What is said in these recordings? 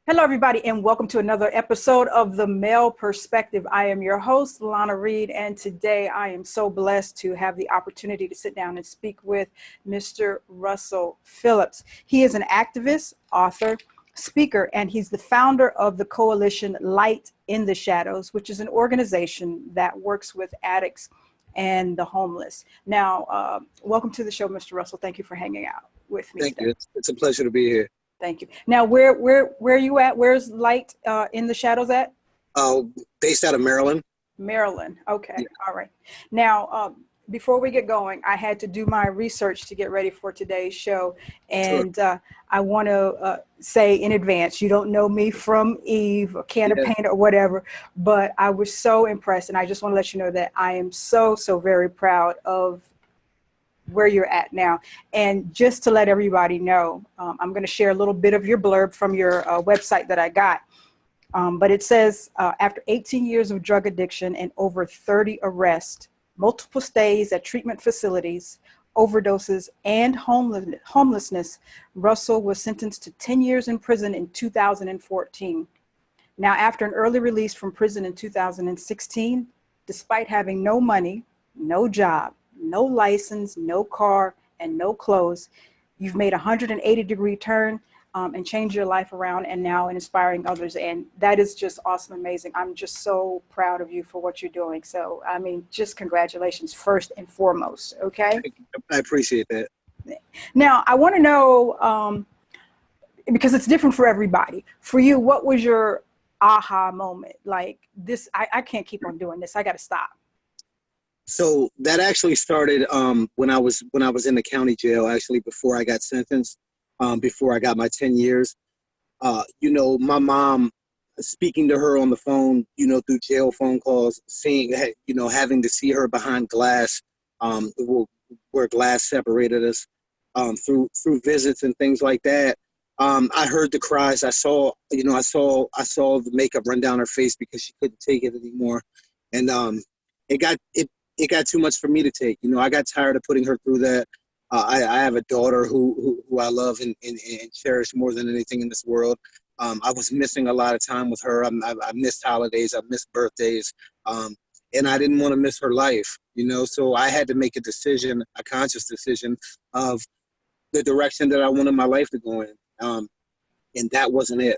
Hello, everybody, and welcome to another episode of The Male Perspective. I am your host, Lana Reid, and today I am so blessed to have the opportunity to sit down and speak with Mr. Russell Phillips. He is an activist, author, speaker, and he's the founder of the coalition Light in the Shadows, which is an organization that works with addicts and the homeless. Now, welcome to the show, Mr. Russell. Thank you for hanging out with me Thank today. you. It's a pleasure to be here. Thank you. Now, where are you at? Where's Light in the Shadows at? Based out of Maryland. Maryland. Okay. Yeah. All right. Now, before we get going, I had to do my research to get ready for today's show. Sure. And I want to say in advance, you don't know me from Eve or Can of Yeah. Paint or whatever, but I was so impressed. And I just want to let you know that I am so very proud of where you're at now. And just to let everybody know, I'm going to share a little bit of your blurb from your website that I got. But it says, after 18 years of drug addiction and over 30 arrests, multiple stays at treatment facilities, overdoses, and homelessness, Russell was sentenced to 10 years in prison in 2014. Now, after an early release from prison in 2016, despite having no money, no job, no license, no car, and no clothes, you've made a 180-degree turn and changed your life around, and now inspiring others. And that is just awesome, amazing. I'm just so proud of you for what you're doing. So, I mean, just congratulations first and foremost, okay? I appreciate that. Now, I want to know, because it's different for everybody. For you, what was your aha moment? Like this, I can't keep on doing this. I got to stop. So that actually started when I was in the county jail, actually, before I got sentenced, before I got my 10 years. My mom, speaking to her on the phone, through jail phone calls, seeing, having to see her behind glass, where glass separated us, through visits and things like that. I heard the cries. I saw the makeup run down her face because she couldn't take it anymore, and it got too much for me to take. I got tired of putting her through that. I have a daughter who I love and cherish more than anything in this world. I was missing a lot of time with her. I missed holidays. I missed birthdays. And I didn't want to miss her life, so I had to make a conscious decision of the direction that I wanted my life to go in. And that wasn't it.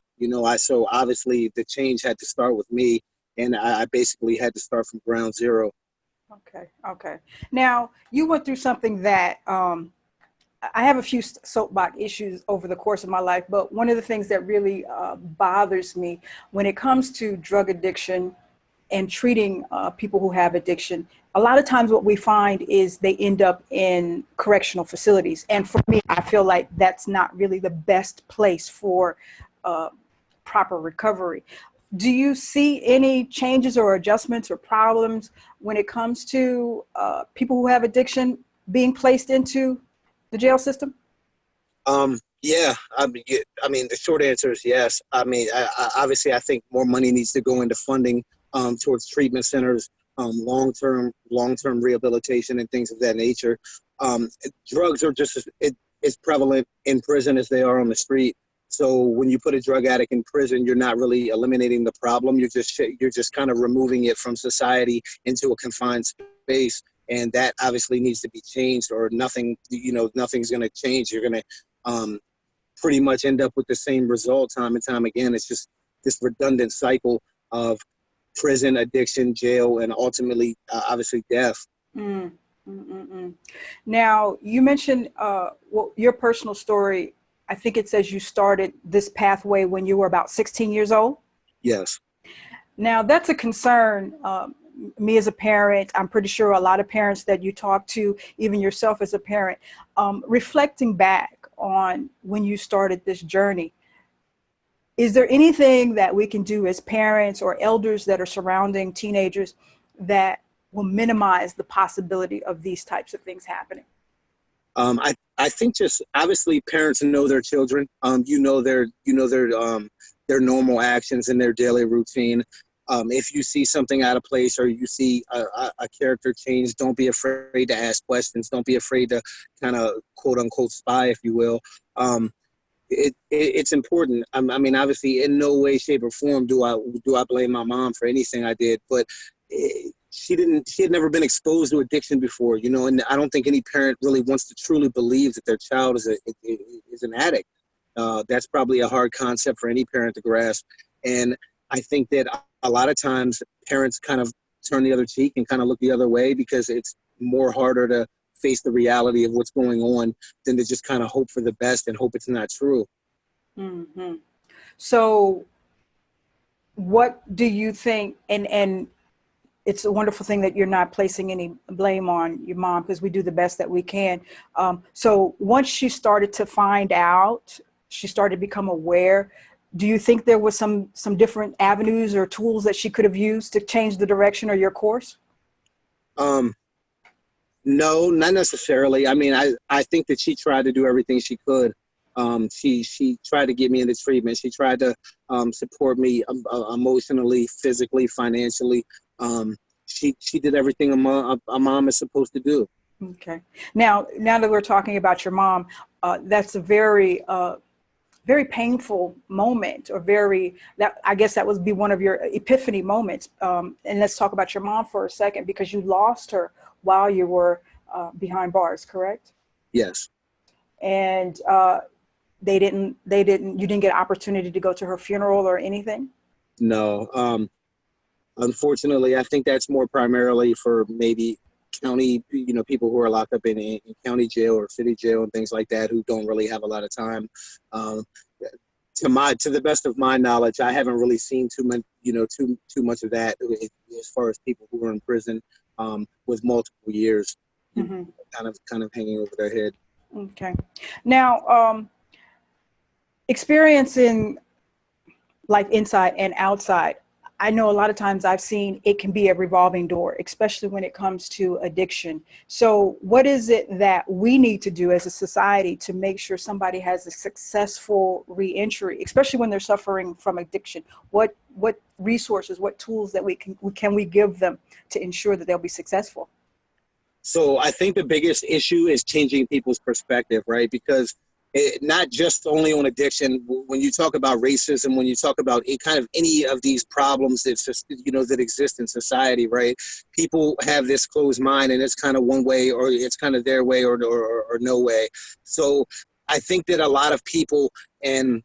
So obviously the change had to start with me, and I basically had to start from ground zero. Okay. Now, you went through something that I have a few soapbox issues over the course of my life, but one of the things that really bothers me when it comes to drug addiction and treating people who have addiction, a lot of times what we find is they end up in correctional facilities. And for me, I feel like that's not really the best place for proper recovery. Do you see any changes or adjustments or problems when it comes to people who have addiction being placed into the jail system? Yeah, I mean, the short answer is yes. I mean, obviously, I think more money needs to go into funding towards treatment centers, long-term rehabilitation, and things of that nature. Drugs are just as prevalent in prison as they are on the street. So when you put a drug addict in prison, you're not really eliminating the problem. You're just kind of removing it from society into a confined space, and that obviously needs to be changed, or nothing's going to change. You're going to pretty much end up with the same result time and time again. It's just this redundant cycle of prison, addiction, jail, and ultimately, obviously, death. Now, you mentioned your personal story. I think it says you started this pathway when you were about 16 years old. Yes. Now, that's a concern. Me as a parent, I'm pretty sure a lot of parents that you talk to, even yourself as a parent, reflecting back on when you started this journey, is there anything that we can do as parents or elders that are surrounding teenagers that will minimize the possibility of these types of things happening? I think just obviously parents know their children. Their normal actions in their daily routine. If you see something out of place, or you see a character change, don't be afraid to ask questions. Don't be afraid to kind of quote unquote spy, if you will. It's important. I mean, obviously, in no way, shape, or form do I blame my mom for anything I did, but she had never been exposed to addiction before, you know, and I don't think any parent really wants to truly believe that their child is an addict. That's probably a hard concept for any parent to grasp, and I think that a lot of times parents kind of turn the other cheek and kind of look the other way because it's more harder to face the reality of what's going on than to just kind of hope for the best and hope it's not true. Hmm. So what do you think, and it's a wonderful thing that you're not placing any blame on your mom, because we do the best that we can. So once she started to find out, she started to become aware, do you think there was some different avenues or tools that she could have used to change the direction or your course? Um, no, not necessarily. I mean, I think that she tried to do everything she could. She tried to get me into treatment. She tried to support me emotionally, physically, financially. She did everything a mom is supposed to do. Okay. Now that we're talking about your mom, that's a very painful moment, or that I guess that would be one of your epiphany moments. And let's talk about your mom for a second, because you lost her while you were behind bars, correct? Yes. And you didn't get an opportunity to go to her funeral or anything? No. Unfortunately, I think that's more primarily for maybe county, you know, people who are locked up in county jail or city jail and things like that, who don't really have a lot of time. Um, to the best of my knowledge, I haven't really seen too much, you know, too much of that as far as people who are in prison with multiple years, Hmm. kind of hanging over their head. Okay. Now, experiencing life inside and outside, I know a lot of times I've seen it can be a revolving door, especially when it comes to addiction. So what is it that we need to do as a society to make sure somebody has a successful reentry, especially when they're suffering from addiction? What resources, what tools that we can give them to ensure that they'll be successful? So I think the biggest issue is changing people's perspective, right? Because not just only on addiction, when you talk about racism, when you talk about kind of any of these problems that's just, you know, that exist in society, right? People have this closed mind, and it's kind of one way, or it's kind of their way, or no way. So I think that a lot of people and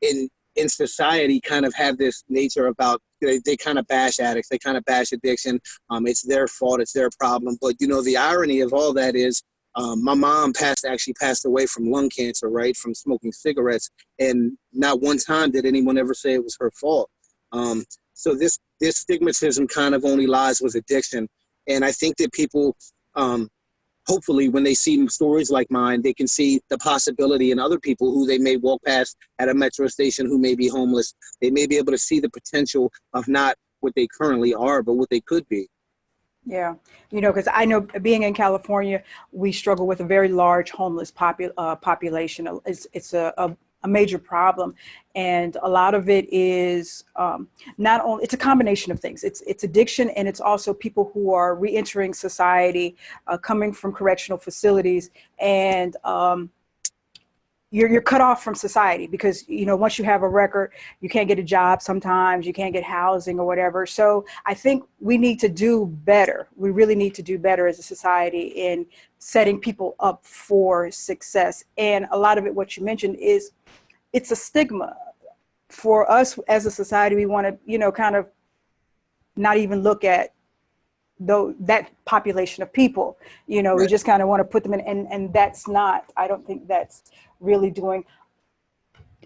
in society kind of have this nature about, they kind of bash addicts, they kind of bash addiction. It's their fault, it's their problem. But you know, the irony of all that is, my mom actually passed away from lung cancer, right, from smoking cigarettes, and not one time did anyone ever say it was her fault. So this stigmatism kind of only lies with addiction, and I think that people, hopefully, when they see stories like mine, they can see the possibility in other people who they may walk past at a metro station who may be homeless. They may be able to see the potential of not what they currently are, but what they could be. Yeah, you know, because I know, being in California, we struggle with a very large homeless population. It's a major problem, and a lot of it is not only, it's a combination of things. It's addiction, and it's also people who are reentering society, coming from correctional facilities, and you're cut off from society, because you know, once you have a record, you can't get a job, sometimes you can't get housing or whatever. So I think we need to do better. We really need to do better as a society in setting people up for success. And a lot of it, what you mentioned, is it's a stigma for us as a society. We want to, you know, kind of not even look at though that population of people, you know, we Right. just kind of want to put them in, and that's not, I don't think that's really doing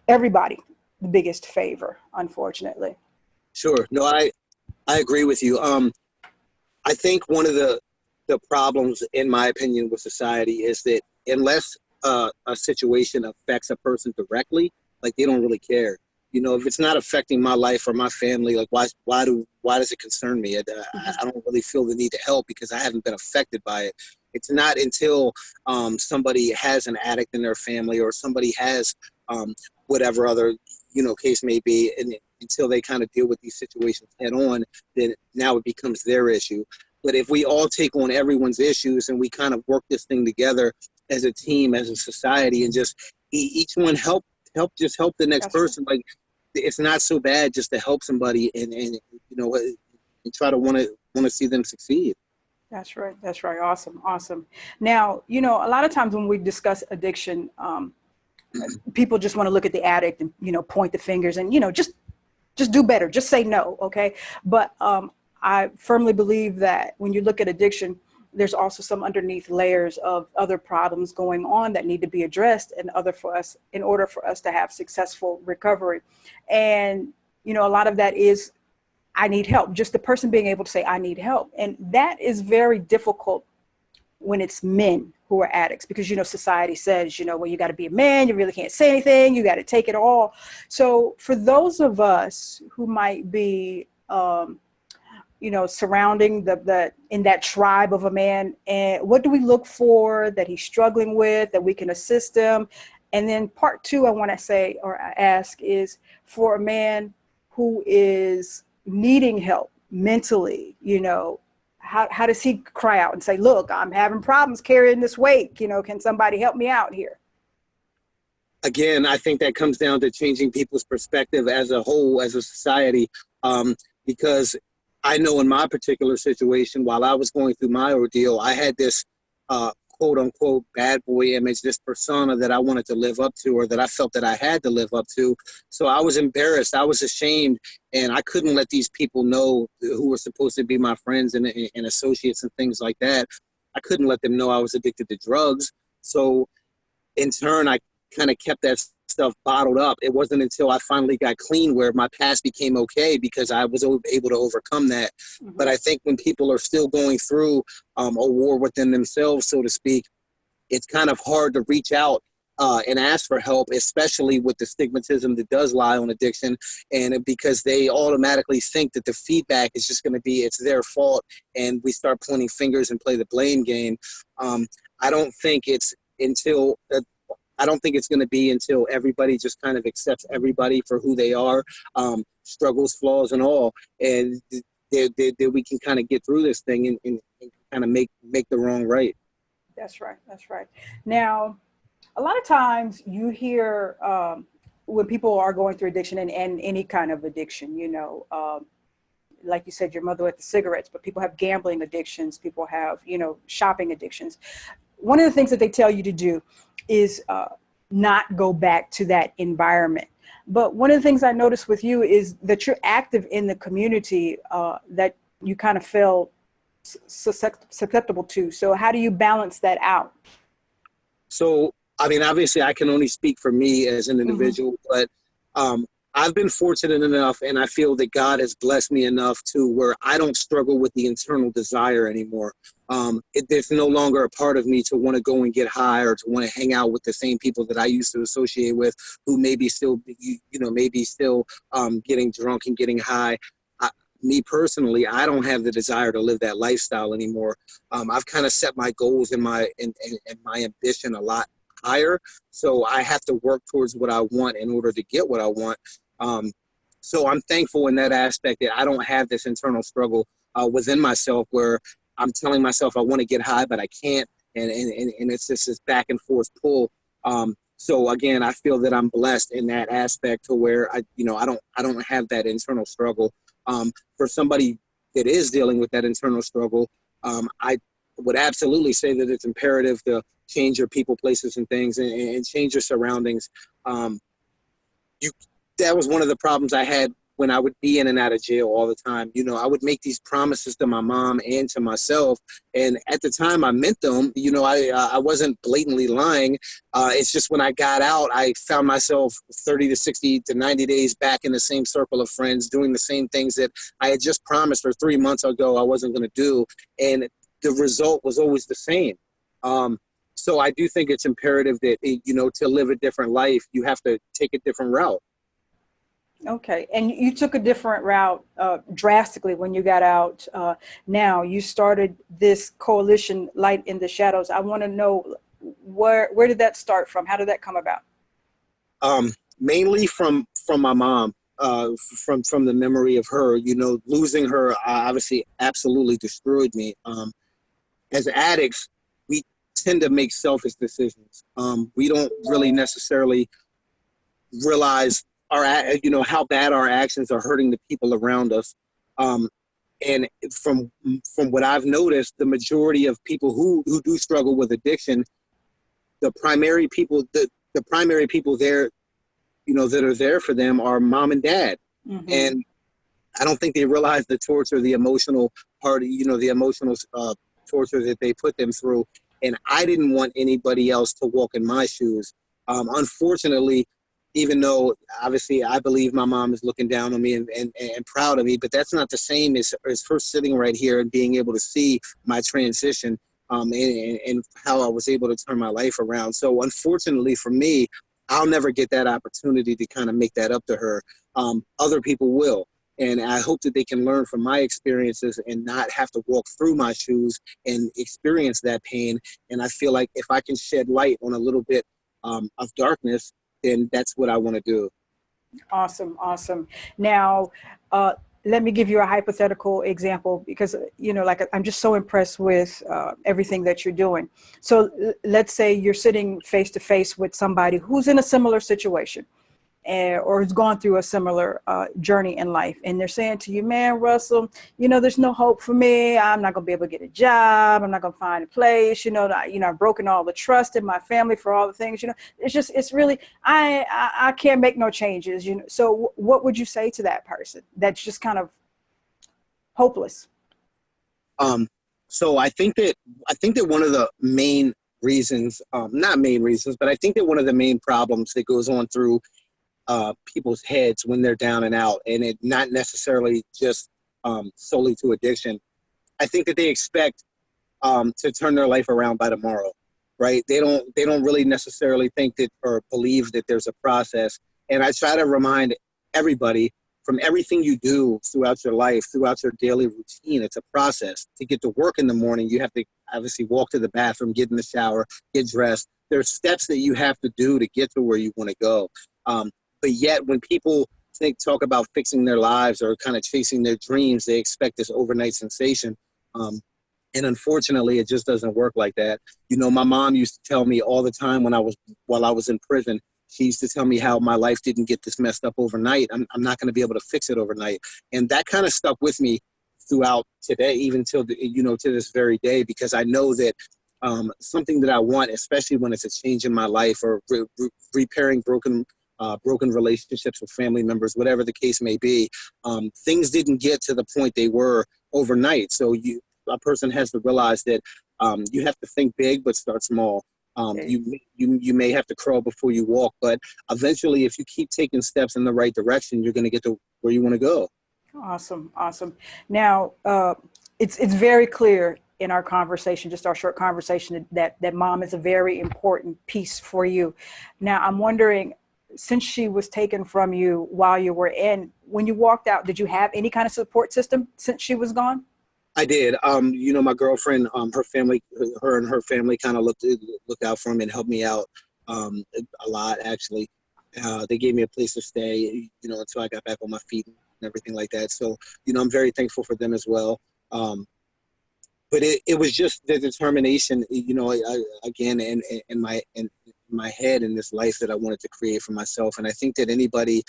everybody the biggest favor, unfortunately. Sure. No, I agree with you. I think one of the problems, in my opinion, with society is that unless a situation affects a person directly, like, they don't really care. You know, if it's not affecting my life or my family, like, why does it concern me? Mhm. I don't really feel the need to help because I haven't been affected by it. It's not until somebody has an addict in their family, or somebody has um, whatever other, you know, case may be, and until they kind of deal with these situations head on, then now it becomes their issue. But if we all take on everyone's issues and we kind of work this thing together as a team, as a society, and just each one help help the next That's right. person. Like, it's not so bad just to help somebody and and try to want to see them succeed. That's right. That's right. Awesome. Awesome. Now, a lot of times when we discuss addiction, people just want to look at the addict and, point the fingers and, just do better, just say no. Okay. But I firmly believe that when you look at addiction, there's also some underneath layers of other problems going on that need to be addressed in order for us to have successful recovery. And, a lot of that is, I need help. Just the person being able to say, I need help. And that is very difficult when it's men who are addicts, because, society says, well, you got to be a man, you really can't say anything, you got to take it all. So for those of us who might be, surrounding the in that tribe of a man, and what do we look for that he's struggling with, that we can assist him? And then part two, I want to say or ask is for a man who is needing help mentally, how does he cry out and say, look, I'm having problems carrying this weight, can somebody help me out here? Again, I think that comes down to changing people's perspective as a whole, as a society, because I know in my particular situation, while I was going through my ordeal, I had this quote unquote bad boy image, this persona that I wanted to live up to, or that I felt that I had to live up to. So I was embarrassed, I was ashamed, and I couldn't let these people know, who were supposed to be my friends and associates and things like that. I couldn't let them know I was addicted to drugs. So in turn, I kind of kept that stuff bottled up. It wasn't until I finally got clean where my past became okay, because I was able to overcome that. Mm-hmm. But I think when people are still going through a war within themselves, so to speak, it's kind of hard to reach out and ask for help, especially with the stigmatism that does lie on addiction, and because they automatically think that the feedback is just going to be it's their fault, and we start pointing fingers and play the blame game. I don't think it's going to be until everybody just kind of accepts everybody for who they are, struggles, flaws, and all, and that we can kind of get through this thing and kind of make the wrong right. That's right. That's right. Now, a lot of times you hear when people are going through addiction and any kind of addiction, like you said, your mother with the cigarettes, but people have gambling addictions, people have, shopping addictions. One of the things that they tell you to do is not go back to that environment. But one of the things I noticed with you is that you're active in the community that you kind of feel susceptible to. So how do you balance that out? So, I mean, obviously I can only speak for me as an individual, mm-hmm. but I've been fortunate enough, and I feel that God has blessed me enough to where I don't struggle with the internal desire anymore. There's no longer a part of me to want to go and get high, or to want to hang out with the same people that I used to associate with, who maybe still, getting drunk and getting high. Me personally, I don't have the desire to live that lifestyle anymore. I've kind of set my goals and my ambition a lot higher, so I have to work towards what I want in order to get what I want. So I'm thankful in that aspect that I don't have this internal struggle within myself where I'm telling myself I want to get high, but I can't, and it's just this back and forth pull. So again, I feel that I'm blessed in that aspect to where I don't have that internal struggle. For somebody that is dealing with that internal struggle, I would absolutely say that it's imperative to change your people, places, and things, and change your surroundings. That was one of the problems I had when I would be in and out of jail all the time. I would make these promises to my mom and to myself, and at the time I meant them. I wasn't blatantly lying. It's just when I got out, I found myself 30 to 60 to 90 days back in the same circle of friends, doing the same things that I had just promised for 3 months ago I wasn't going to do, and the result was always the same. So I do think it's imperative that, to live a different life, you have to take a different route. Okay. And you took a different route drastically when you got out. Now you started this coalition, Light in the Shadows. I want to know where did that start from? How did that come about? Mainly from my mom, from the memory of her. Losing her obviously absolutely destroyed me. As addicts, we tend to make selfish decisions. We don't really necessarily realize how bad our actions are hurting the people around us. And from what I've noticed, the majority of people who do struggle with addiction, the primary people there, that are there for them are mom and dad. Mm-hmm. And I don't think they realize the torture, the emotional part, the emotional torture that they put them through. And I didn't want anybody else to walk in my shoes. Unfortunately, even though obviously I believe my mom is looking down on me and proud of me, but that's not the same as her sitting right here and being able to see my transition, and how I was able to turn my life around. So unfortunately for me, I'll never get that opportunity to kind of make that up to her. Other people will. And I hope that they can learn from my experiences and not have to walk through my shoes and experience that pain. And I feel like if I can shed light on a little bit of darkness, then that's what I want to do. Awesome. Awesome. Now, let me give you a hypothetical example because, I'm just so impressed with everything that you're doing. So let's say you're sitting face to face with somebody who's in a similar situation, or has gone through a similar journey in life. And they're saying to you, man, Russell, there's no hope for me. I'm not going to be able to get a job. I'm not going to find a place. I've broken all the trust in my family for all the things, it's really, I can't make no changes. So what would you say to that person that's just kind of hopeless? So I think that one of the main reasons, not main reasons, but I think that one of the main problems that goes on through people's heads when they're down and out, and it not necessarily just solely to addiction. I think that they expect to turn their life around by tomorrow, right? They don't really necessarily think that or believe that there's a process. And I try to remind everybody, from everything you do throughout your life, throughout your daily routine, it's a process. To get to work in the morning, you have to obviously walk to the bathroom, get in the shower, get dressed. There's steps that you have to do to get to where you want to go. But yet when people talk about fixing their lives or kind of chasing their dreams, they expect this overnight sensation. And unfortunately, it just doesn't work like that. My mom used to tell me all the time while I was in prison, she used to tell me how my life didn't get this messed up overnight. I'm not going to be able to fix it overnight. And that kind of stuck with me throughout today, even till to this very day, because I know that something that I want, especially when it's a change in my life or repairing broken relationships with family members, whatever the case may be, things didn't get to the point they were overnight. So a person has to realize that you have to think big, but start small. You may have to crawl before you walk, but eventually, if you keep taking steps in the right direction, you're going to get to where you want to go. Awesome. Awesome. Now, it's very clear in our conversation, just our short conversation, that mom is a very important piece for you. Now, I'm wondering, since she was taken from you while you were in, when you walked out, did you have any kind of support system since she was gone? I did. My girlfriend, her and her family kind of looked out for me and helped me out a lot, actually. They gave me a place to stay, until I got back on my feet and everything like that. So, I'm very thankful for them as well. But it was just the determination, again, in my head, in this life that I wanted to create for myself. And I think that anybody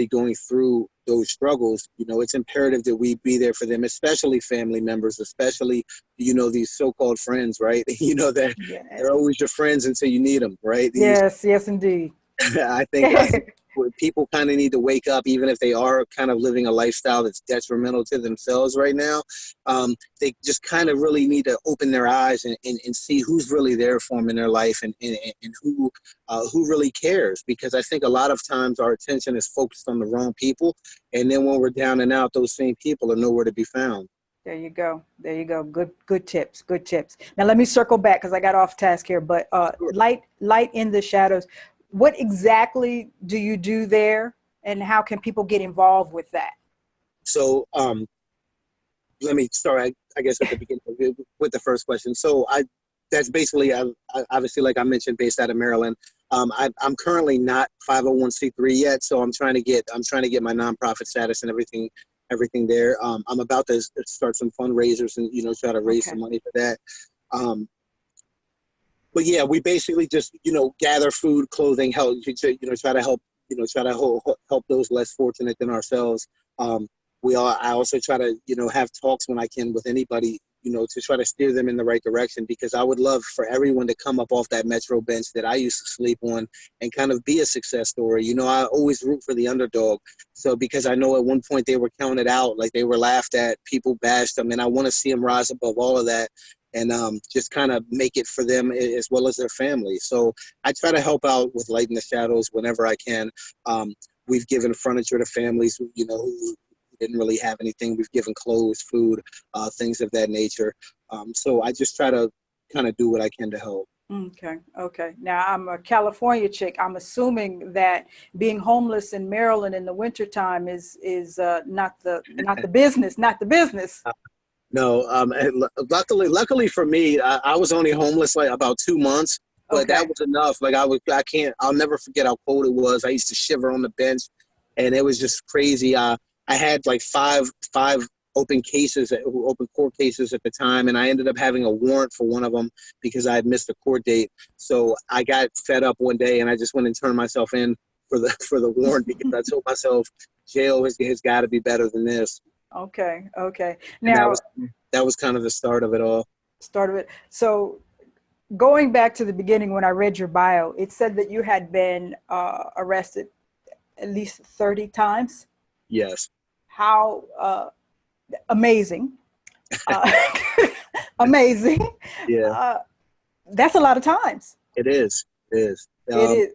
going through those struggles, it's imperative that we be there for them, especially family members, especially, these so-called friends, right? That Yes. they're always your friends until you need them, right? Yes, indeed. I think people kind of need to wake up, even if they are kind of living a lifestyle that's detrimental to themselves right now. They just kind of really need to open their eyes and see who's really there for them in their life, and who really cares. Because I think a lot of times our attention is focused on the wrong people, and then when we're down and out, those same people are nowhere to be found. There you go. Good tips. Now let me circle back because I got off task here. But Sure. light in the shadows. What exactly do you do there, and how can people get involved with that? So let me start, I guess, at the beginning with the first question. So that's basically, obviously, like I mentioned, based out of Maryland. I'm currently not 501c3 yet, so I'm trying to get my nonprofit status and everything there. I'm about to start some fundraisers and try to raise some money for that. but yeah, we basically just, gather food, clothing, help, try to help, help those less fortunate than ourselves. Um, I also try to, have talks when I can with anybody, to try to steer them in the right direction, because I would love for everyone to come up off that Metro bench that I used to sleep on and kind of be a success story. I always root for the underdog. So because I know at one point they were counted out, like they were laughed at, people bashed them, and I want to see them rise above all of that and just kind of make it for them as well as their family. So I try to help out with lighting the shadows whenever I can. We've given furniture to families who didn't really have anything. We've given clothes, food, things of that nature. So I just try to kind of do what I can to help. Okay. Okay. Now I'm a California chick. I'm assuming that being homeless in Maryland in the wintertime is not the business, not the business. No, and luckily for me, I was only homeless like about 2 months, but that Okay. was enough. Like I'll never forget how cold it was. I used to shiver on the bench, and it was just crazy. I had like five open cases, open court cases at the time, and I ended up having a warrant for one of them because I had missed a court date. So I got fed up one day, and I just went and turned myself in for the warrant because I told myself jail has got to be better than this. Okay. Okay. And Now, that was kind of the start of it all. start of it. So going back to the beginning, when I read your bio, it said that you had been arrested at least 30 times. Yes. How amazing. Uh, amazing. Yeah. Uh, that's a lot of times. It is. It is. It is.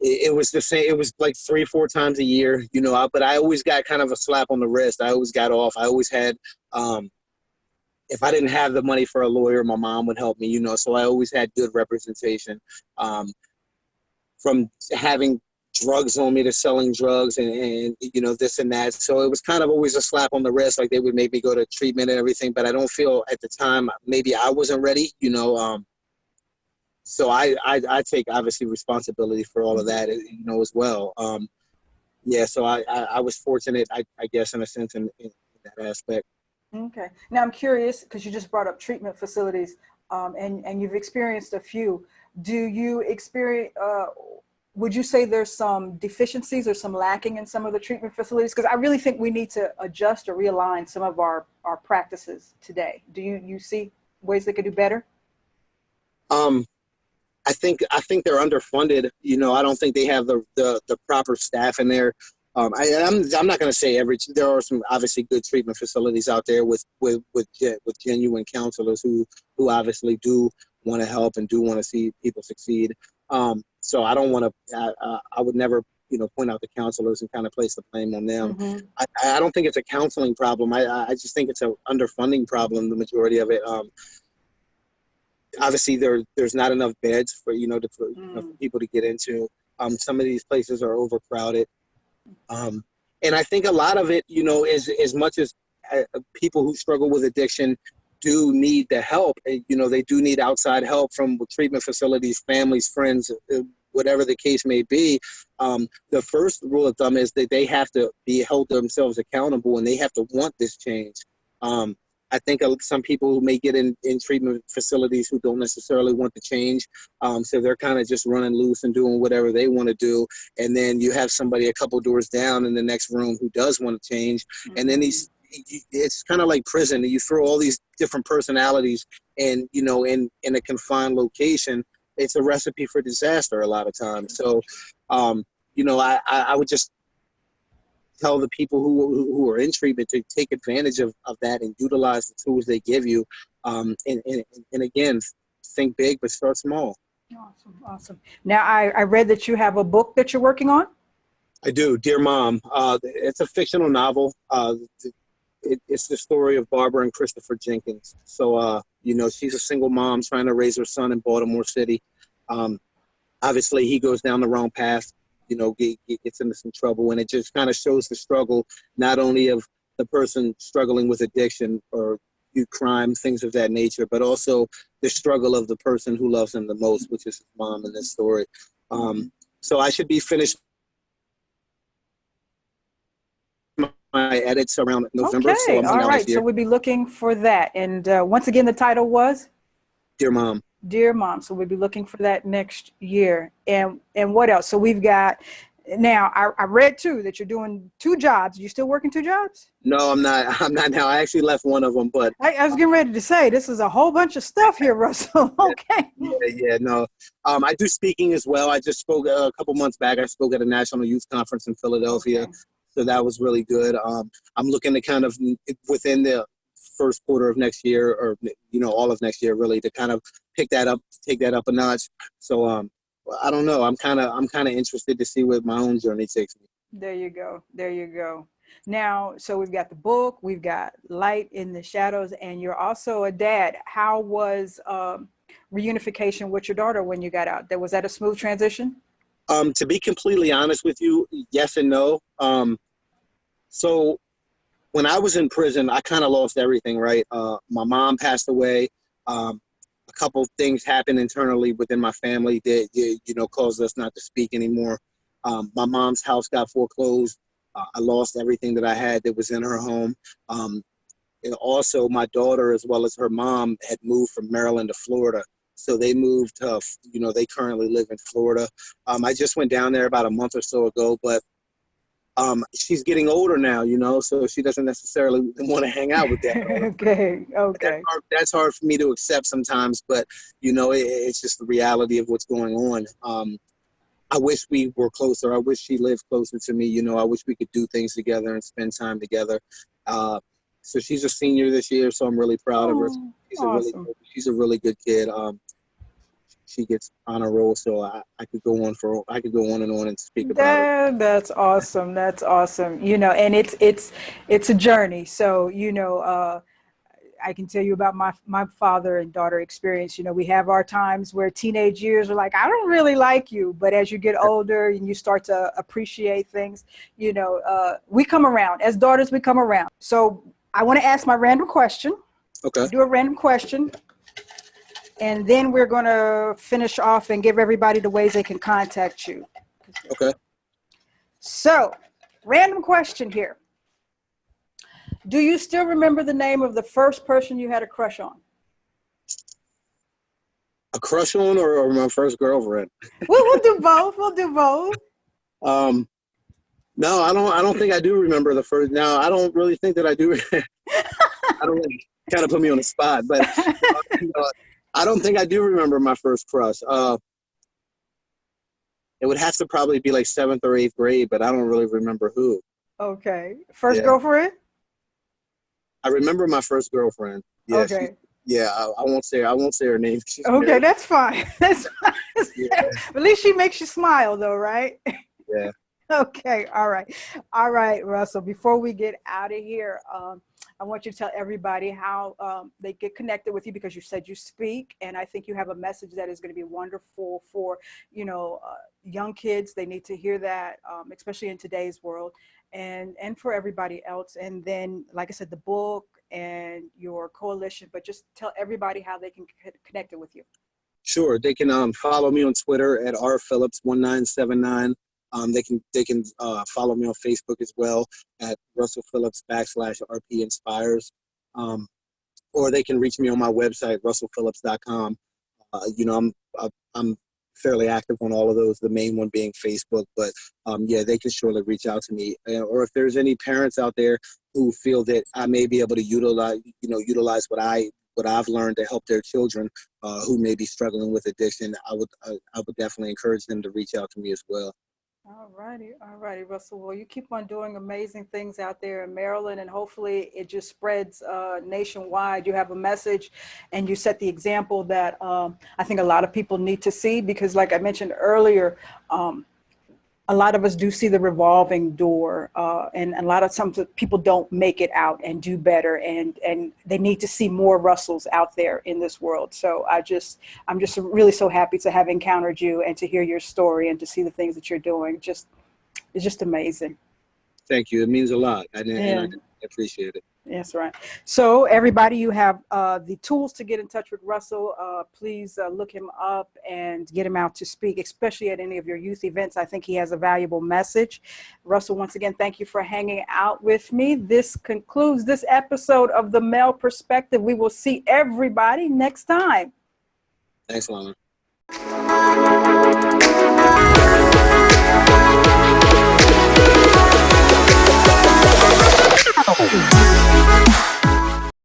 It was the same. It was like 3-4 times a year, but I always got kind of a slap on the wrist. I always got off. I always had, if I didn't have the money for a lawyer, my mom would help me, so I always had good representation. From having drugs on me to selling drugs and this and that. So it was kind of always a slap on the wrist. Like they would make me go to treatment and everything, but I don't feel at the time, maybe I wasn't ready, so I take obviously responsibility for all of that, as well. Yeah, so I was fortunate, I guess, in a sense, in that aspect. Okay. Now I'm curious because you just brought up treatment facilities, and you've experienced a few. Do you experience? Would you say there's some deficiencies or some lacking in some of the treatment facilities? Because I really think we need to adjust or realign some of our practices today. Do you see ways they could do better? I think they're underfunded. I don't think they have the proper staff in there. I'm not going to say there are some obviously good treatment facilities out there with genuine counselors who obviously do want to help and do want to see people succeed. So I don't want to. I would never point out the counselors and kind of place the blame on them. Mm-hmm. I don't think it's a counseling problem. I just think it's an underfunding problem. The majority of it. Obviously, there's not enough beds for for people to get into. Some of these places are overcrowded. And I think a lot of it, is as much as people who struggle with addiction do need the help. They do need outside help from treatment facilities, families, friends, whatever the case may be. The first rule of thumb is that they have to be held themselves accountable and they have to want this change. I think some people who may get in treatment facilities who don't necessarily want to change. So they're kind of just running loose and doing whatever they want to do. And then you have somebody a couple doors down in the next room who does want to change. Mm-hmm. And then it's kind of like prison. You throw all these different personalities and, in a confined location, it's a recipe for disaster a lot of times. So, I would just tell the people who are in treatment to take advantage of that and utilize the tools they give you. And again, think big, but start small. Awesome. Awesome. Now, I read that you have a book that you're working on. I do. Dear Mom. It's a fictional novel. It's the story of Barbara and Christopher Jenkins. So, she's a single mom trying to raise her son in Baltimore City. Obviously, he goes down the wrong path. Gets into some trouble, and it just kind of shows the struggle, not only of the person struggling with addiction or crime, things of that nature, but also the struggle of the person who loves him the most, which is his mom in this story. So I should be finished my edits around November. Okay, So I'm all right. here. So we'll be looking for that. And once again, the title was? Dear Mom. Dear Mom. So we'll be looking for that next year. And what else? So we've got, now I read too that you're doing 2 jobs. You still working 2 jobs? No, I'm not. I'm not now. I actually left one of them, but I was getting ready to say, this is a whole bunch of stuff here, Russell. Okay. no. I do speaking as well. I just spoke a couple months back. I spoke at a national youth conference in Philadelphia, Okay. so that was really good. I'm looking to kind of within the first quarter of next year, or all of next year, really, to kind of pick that up, take that up a notch. So I don't know. I'm kind of interested to see where my own journey takes me. There you go. There you go. Now, so we've got the book, we've got Light in the Shadows, and you're also a dad. How was reunification with your daughter when you got out? Was that a smooth transition? To be completely honest with you, yes and no. So when I was in prison, I kind of lost everything, right? My mom passed away. A couple things happened internally within my family that, caused us not to speak anymore. My mom's house got foreclosed. I lost everything that I had that was in her home. And also, my daughter, as well as her mom, had moved from Maryland to Florida. So they moved they currently live in Florida. I just went down there about a month or so ago, but she's getting older now, so she doesn't necessarily want to hang out with that. Okay. Okay. That's hard for me to accept sometimes, but it's just the reality of what's going on. I wish we were closer. I wish she lived closer to me. I wish we could do things together and spend time together. So she's a senior this year, so I'm really proud of her. Oh, She's awesome. a really good kid. She gets on a roll, so I could go on and on and speak about her. That's awesome. That's awesome. And it's a journey. So, I can tell you about my father and daughter experience. We have our times where teenage years are like, I don't really like you. But as you get older and you start to appreciate things, we come around. As daughters, we come around. So I want to ask my random question. Okay. Do a random question. And then we're going to finish off and give everybody the ways they can contact you. Okay. So, random question here. Do you still remember the name of the first person you had a crush on? A crush on, or my first girlfriend? We'll do both. We'll do both. No, I don't think I do remember the first. Now, I don't really think that I do. I don't really kind of put me on the spot, but I don't think I do remember my first crush. It would have to probably be like 7th or 8th grade, but I don't really remember who. Okay. First Yeah. girlfriend? I remember my first girlfriend. Yeah. Okay. I won't say her name. She's Okay, married. that's fine. That's fine. Yeah. At least she makes you smile though, right? Yeah. Okay. All right. All right, Russell. Before we get out of here, I want you to tell everybody how they get connected with you, because you said you speak, and I think you have a message that is going to be wonderful for young kids. They need to hear that, especially in today's world, and for everybody else. And then, like I said, the book and your coalition, but just tell everybody how they can get connected with you. Sure. They can follow me on Twitter at rphillips1979. They can follow me on Facebook as well at Russell Phillips /RP Inspires. Or they can reach me on my website, russellphillips.com. I'm fairly active on all of those, the main one being Facebook, but they can surely reach out to me. Or if there's any parents out there who feel that I may be able to utilize what I've learned to help their children who may be struggling with addiction, I would definitely encourage them to reach out to me as well. All righty, Russell. Well, you keep on doing amazing things out there in Maryland, and hopefully it just spreads nationwide. You have a message, and you set the example that I think a lot of people need to see, because, like I mentioned earlier, a lot of us do see the revolving door, and a lot of times people don't make it out and do better, and they need to see more Russells out there in this world. So I'm just really so happy to have encountered you and to hear your story and to see the things that you're doing. It's just amazing. Thank you. It means a lot, and Yeah. I appreciate it. That's right. So everybody, you have the tools to get in touch with Russell. Please look him up and get him out to speak, especially at any of your youth events. I think he has a valuable message. Russell, once again, thank you for hanging out with me. This concludes this episode of The Male Perspective. We will see everybody next time. Thanks, Lana.